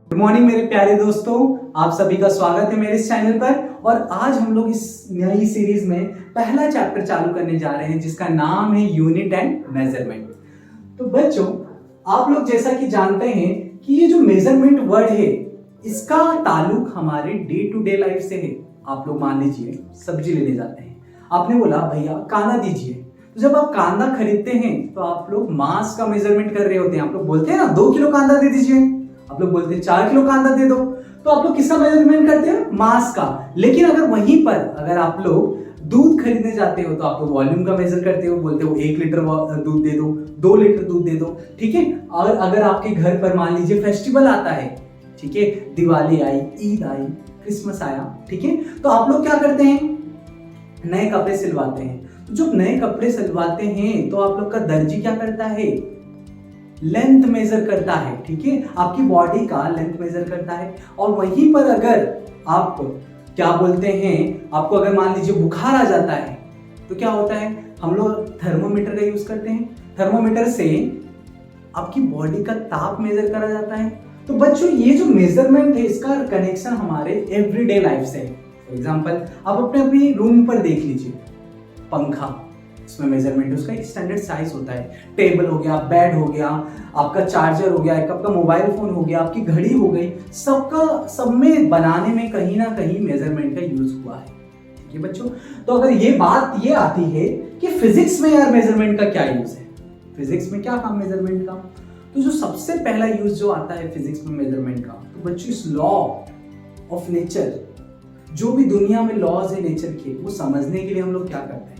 Good morning मेरे प्यारे दोस्तों, आप सभी का स्वागत है मेरे इस चैनल पर। और आज हम लोग इस नई सीरीज में पहला चैप्टर चालू करने जा रहे हैं जिसका नाम है यूनिट एंड मेजरमेंट। तो बच्चों, आप लोग जैसा कि जानते हैं कि ये जो मेजरमेंट वर्ड है इसका ताल्लुक हमारे डे टू डे लाइफ से है। आप लोग मान लीजिए सब्जी लेने जाते हैं, आपने बोला भैया कांदा दीजिए। तो जब आप कांदा खरीदते हैं तो आप लोग मास का मेजरमेंट कर रहे होते हैं। आप लोग बोलते हैं ना 2 किलो कांदा दे दीजिए, आप लोग बोलते हैं 4 किलो कांदा दे दो। तो आप लोग किसका मेजरमेंट करते हैं? मास का। लेकिन अगर वहीं पर अगर आप लोग दूध खरीदने जाते हो तो आप लोग वॉल्यूम का मेजर करते हो, बोलते हो 1 लीटर दूध दे दो, 2 लीटर दूध दे दो, ठीक है। और अगर आपके घर पर मान लीजिए फेस्टिवल आता है, ठीक है, दिवाली आई, ईद आई, क्रिसमस आया, ठीक है, तो आप लोग क्या करते हैं? नए कपड़े सिलवाते हैं। तो जब नए कपड़े सिलवाते हैं तो आप लोग का दर्जी क्या करता है? लेंथ मेजर करता है, ठीक है, आपकी बॉडी का लेंथ मेजर करता है। और वहीं पर अगर आप क्या बोलते हैं, आपको अगर मान लीजिए बुखार आ जाता है तो क्या होता है? हम लोग थर्मोमीटर का यूज करते हैं। थर्मोमीटर से आपकी बॉडी का ताप मेजर करा जाता है। तो बच्चों, ये जो मेजरमेंट है इसका कनेक्शन हमारे एवरीडे लाइफ से है। फॉर एग्जांपल, आप अपने रूम पर देख लीजिए, पंखा, इसमें मेजरमेंट उसका एक स्टैंडर्ड साइज होता है। टेबल हो गया, बेड हो गया, आपका चार्जर हो गया, एक आपका मोबाइल फोन हो गया, आपकी घड़ी हो गई, सब में बनाने में कहीं ना कहीं मेजरमेंट का यूज हुआ है, ठीक है बच्चों। तो अगर ये बात ये आती है कि फिजिक्स में यार मेजरमेंट का क्या यूज है, फिजिक्स में क्या काम मेजरमेंट का, तो जो सबसे पहला यूज जो आता है फिजिक्स में मेजरमेंट का, तो बच्चों इस लॉ ऑफ नेचर, जो भी दुनिया में लॉज है नेचर के, वो समझने के लिए हम लोग क्या करते हैं?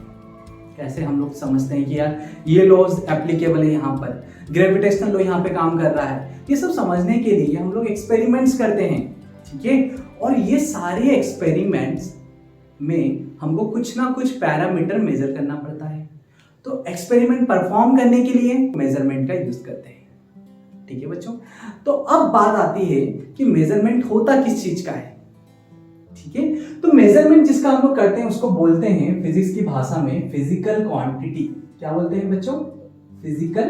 कैसे हम लोग समझते हैं कि यार ये लॉज एप्लीकेबल है, यहाँ पर ग्रेविटेशनल लॉ यहाँ पे काम कर रहा है। ये सब समझने के लिए हम लोग एक्सपेरिमेंट्स करते हैं, ठीक है। और ये सारे एक्सपेरिमेंट्स में हमको कुछ ना कुछ पैरामीटर मेजर करना पड़ता है। तो एक्सपेरिमेंट परफॉर्म करने के लिए मेजरमेंट का यूज करते हैं, ठीक है बच्चों। तो अब बात आती है कि मेजरमेंट होता किस चीज का है, ठीक है। तो मेजरमेंट जिसका हम लोग करते हैं उसको बोलते हैं फिजिक्स की भाषा में फिजिकल क्वांटिटी। क्या बोलते हैं बच्चों? फिजिकल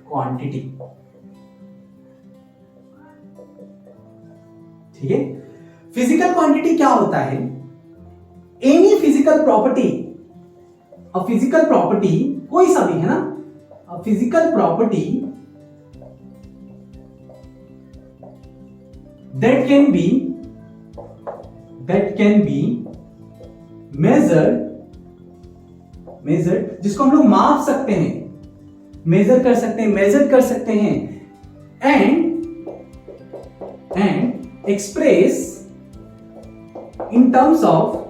क्वांटिटी, ठीक है। फिजिकल क्वांटिटी क्या होता है? Any physical property, a physical property कोई सा भी है ना, a physical property that can be measured, जिसको हम लोग माप सकते हैं, मेजर कर सकते हैं, मेजर कर सकते हैं, and express in terms of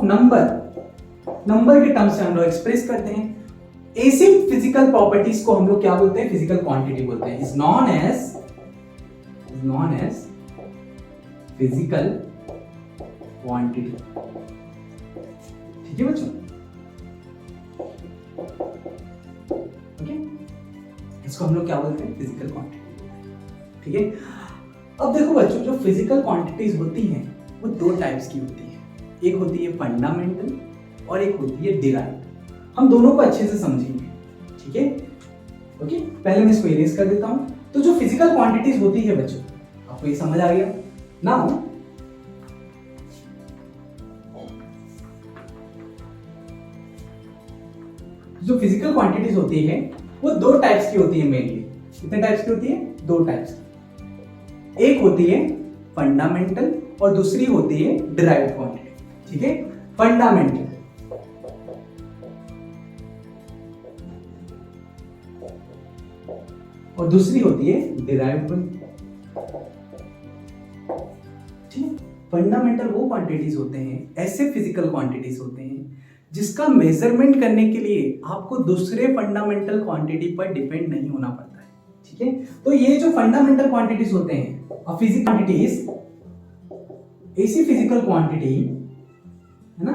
number के टर्म्स से हम लोग एक्सप्रेस करते हैं। ऐसी फिजिकल प्रॉपर्टीज को हम लोग क्या बोलते हैं? फिजिकल क्वांटिटी बोलते हैं। Is known as physical quantity, ठीक है बच्चों, ओके। इसको हम लोग क्या बोलते हैं? फिजिकल क्वांटिटी, ठीक है। अब देखो बच्चों, जो फिजिकल क्वांटिटीज होती हैं वो 2 टाइप्स की होती है। एक होती है फंडामेंटल और एक होती है डिराइव्ड। हम दोनों को अच्छे से समझेंगे, ठीक है, ओके। पहले मैं इसको इरेज कर देता हूं। तो जो फिजिकल क्वांटिटीज होती है बच्चों, आपको ये समझ आ गया ना? जो फिजिकल क्वांटिटीज होती है वो 2 टाइप्स की होती है मेनली। कितने टाइप्स की होती है? 2 टाइप्स की। एक होती है फंडामेंटल और दूसरी होती है डिराइव्ड क्वांटिटी, ठीक है। फंडामेंटल और दूसरी होती है डिराइव्ड, ठीक है। फंडामेंटल वो क्वांटिटीज होते हैं, ऐसे फिजिकल क्वांटिटीज होते हैं जिसका मेजरमेंट करने के लिए आपको दूसरे फंडामेंटल क्वांटिटी पर डिपेंड नहीं होना पड़ता है, ठीक है। तो ये जो फंडामेंटल क्वांटिटीज होते हैं, फिजिकल क्वांटिटीज, ऐसी फिजिकल क्वांटिटी है ना,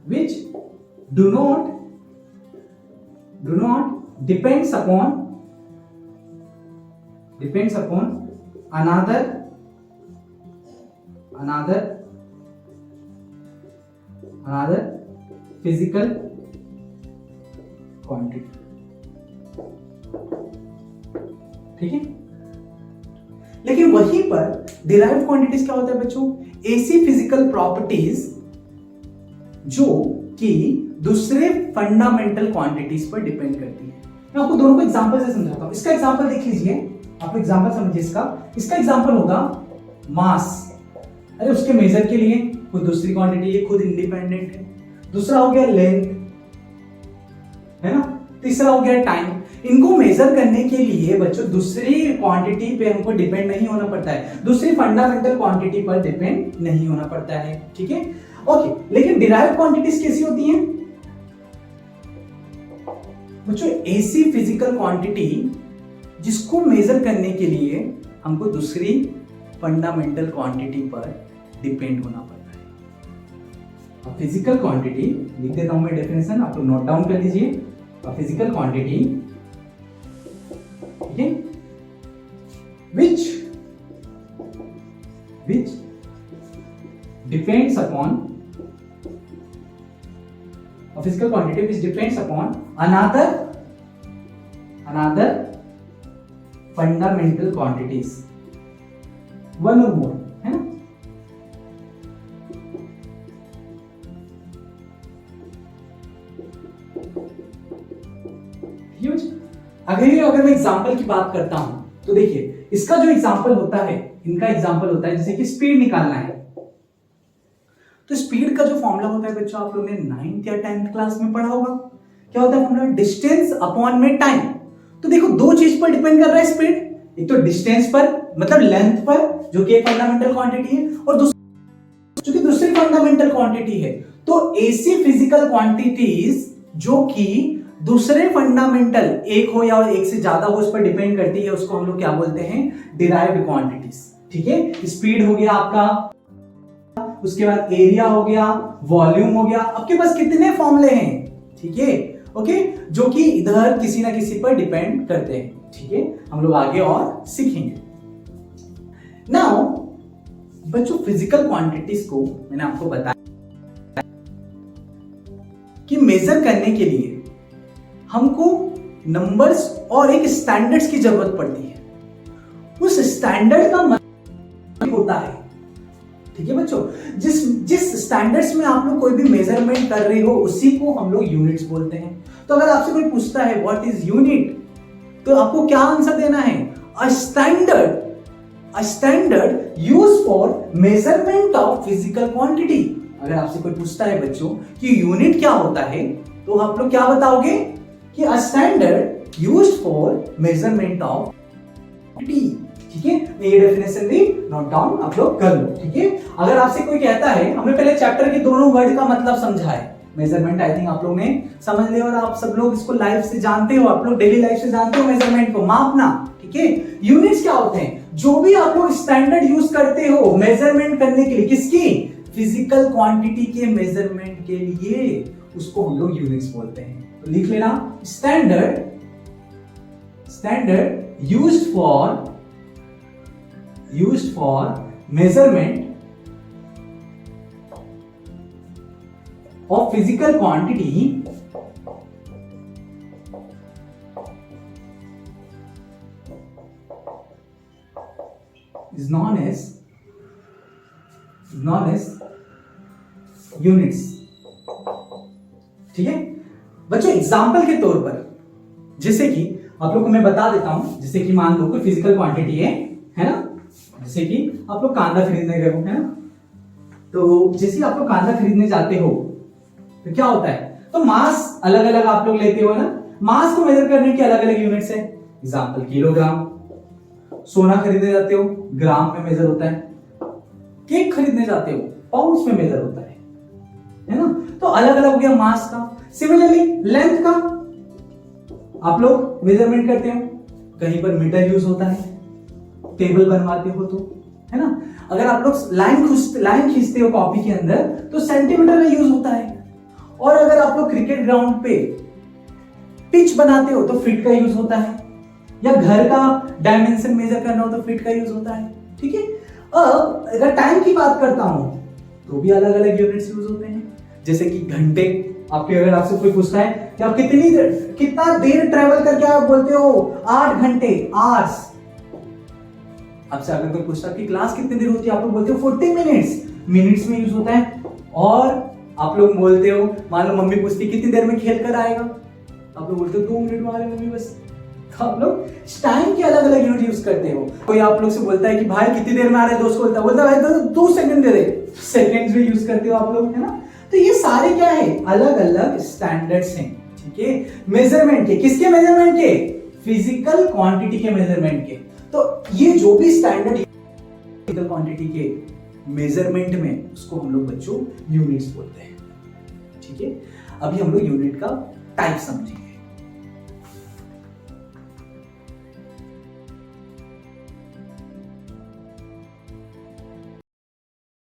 which do not depends upon another physical quantity, ठीक है। लेकिन वहीं पर डिराइव्ड क्वांटिटीज क्या होता है बच्चों? ऐसी फिजिकल प्रॉपर्टीज जो कि दूसरे फंडामेंटल क्वांटिटीज पर डिपेंड करती है। मैं आपको दोनों को एग्जांपल से समझाता हूं। इसका एग्जांपल देख लीजिए, आप एग्जांपल समझिए। इसका एग्जांपल होगा मास। अरे उसके मेजर के लिए कोई दूसरी क्वांटिटी है, खुद इंडिपेंडेंट है। दूसरा हो गया लेंथ, है ना। तीसरा हो गया टाइम। इनको मेजर करने के लिए बच्चों दूसरी क्वांटिटी पे हमको डिपेंड नहीं होना पड़ता है, दूसरी फंडामेंटल क्वांटिटी पर डिपेंड नहीं होना पड़ता है, ठीक है। ओके, लेकिन डिराइव्ड क्वांटिटीज कैसी होती हैं बच्चों? ऐसी फिजिकल क्वांटिटी जिसको मेजर करने के लिए हमको दूसरी फंडामेंटल क्वांटिटी पर डिपेंड होना पड़ता है। अब फिजिकल क्वांटिटी लिख देता हूं मैं डेफिनेशन, आप लोग नोट डाउन कर लीजिए। फिजिकल क्वांटिटी, ठीक है, which depends upon a physical quantity which depends upon another fundamental quantities, one or more, है ना। अगर मैं एग्जांपल की बात करता हूं तो देखिए, इसका जो एग्जांपल होता है, इनका एग्जांपल होता है जैसे कि स्पीड निकालना है। तो स्पीड का जो फॉर्मूला होता है बच्चों, आप लोगों ने 9th या 10th क्लास में पढ़ा होगा। क्या होता है फॉर्मूला? डिस्टेंस अपॉन में टाइम। तो देखो, दो चीज पर डिपेंड कर रहा है स्पीड। एक तो डिस्टेंस पर, मतलब लेंथ पर, जो कि एक फंडामेंटल क्वांटिटी है, और जो कि दूसरी फंडामेंटल क्वांटिटी है। तो ऐसी फिजिकल क्वांटिटीज जो कि दूसरे फंडामेंटल, एक हो या एक से ज्यादा हो, उस पर डिपेंड करती है, उसको हम लोग क्या बोलते हैं? डिराइव्ड क्वांटिटीज, ठीक है। स्पीड हो गया आपका, उसके बाद एरिया हो गया, वॉल्यूम हो गया। आपके पास कितने फॉर्मूले हैं, ठीक है, ओके, जो कि इधर किसी ना किसी पर डिपेंड करते हैं, ठीक है। हम लोग आगे और सीखेंगे। नाउ बच्चों, फिजिकल क्वांटिटीज को मैंने आपको बताया कि मेजर करने के लिए हमको नंबर्स और एक स्टैंडर्ड्स की जरूरत पड़ती है। उस स्टैंडर्ड का मतलब होता है, ठीक है बच्चों, जिस स्टैंडर्ड्स में आप लोग कोई भी मेजरमेंट कर रहे हो उसी को हम लोग यूनिट्स बोलते हैं। तो अगर आपसे कोई पूछता है व्हाट इज यूनिट, तो आपको क्या आंसर देना है? A standard used for measurement of physical quantity. अगर आपसे कोई पूछता है बच्चों कि यूनिट क्या होता है, तो आप लोग क्या बताओगे? कि a standard used for measurement of quantity, ठीक है। ये डेफिनेशन भी नोट डाउन आप लोग कर लो, ठीक है। अगर आपसे कोई कहता है, हमने पहले चैप्टर के दोनों वर्ड का मतलब समझा है। मेजरमेंट आई थिंक आप लोग ने समझ लिया, और आप सब लोग इसको लाइफ से जानते हो, आप लोग डेली लाइफ से जानते हो मेजरमेंट को, मापना, ठीक है। यूनिट्स क्या होते हैं? जो भी आप लोग स्टैंडर्ड यूज करते हो मेजरमेंट करने के लिए, किसकी? फिजिकल क्वांटिटी के मेजरमेंट के लिए, उसको हम लोग यूनिट्स बोलते हैं। तो लिख लेना, standard used for measurement of physical quantity is known as units, ठीक है बच्चों। एग्जाम्पल के तौर पर, जैसे कि आप लोग को मैं बता देता हूं, जैसे कि मान लो कोई फिजिकल क्वांटिटी है ना। जैसे कि आप लोग कांदा खरीदने गए हो, है ना। तो जैसे आप लोग कांदा खरीदने जाते हो तो क्या होता है? तो मास अलग अलग आप लोग लेते हो ना। मास को मेजर करने की अलग अलग यूनिट्स है। Example kilogram. सोना खरीदने जाते हो, ग्राम में मेजर होता है। केक खरीदने जाते हो, पाउंड्स में मेजर होता है ना। तो अलग अलग हो गया मास का। सिमिलरली लेंथ का आप लोग मेजरमेंट करते हो, कहीं पर मीटर यूज होता है, टेबल बनवाते हो तो, है ना। अगर आप लोग लाइन खींचते हो कॉपी के अंदर तो सेंटीमीटर का यूज होता है। और अगर आप लोग क्रिकेट ग्राउंड पे पिच बनाते हो तो फीट का यूज होता है, या घर का डायमेंशन मेजर करना हो तो फीट का यूज होता है, ठीक है। अब अगर टाइम की बात करता हूं तो भी अलग अलग यूनिट्स यूज होते हैं। जैसे कि घंटे आपके अगर आपसे कोई पूछता है कि आप कितना देर ट्रेवल करके आप बोलते हो 8 घंटे, आवर्स। आपसे अगर कोई पूछता है कि क्लास कितनी देर होती है, आप लोग बोलते हो 40 मिनट्स, मिनट्स में यूज होता है। और आप लोग बोलते हो, मान लो मम्मी पूछती कितनी देर में खेल कर आएगा, आप लोग बोलते हो 2 मिनट में आ रहे मम्मी बस। तो आप लोग टाइम के अलग अलग यूनिट यूज करते हो। कोई आप लोग से बोलता है कि भाई कितनी देर में आ रहा है, दोस्त बोलता है भाई 2 सेकंड दे दे, सेकंड्स में यूज करते हो आप लोग, है ना। तो ये सारे क्या है, अलग अलग स्टैंडर्ड्स हैं, ठीक है, मेजरमेंट के। किसके मेजरमेंट के? फिजिकल क्वांटिटी के मेजरमेंट के। तो ये जो भी स्टैंडर्ड फिजिकल क्वांटिटी के मेजरमेंट में, उसको हम लोग बच्चों यूनिट्स बोलते हैं, ठीक है। अभी हम लोग यूनिट का टाइप समझेंगे।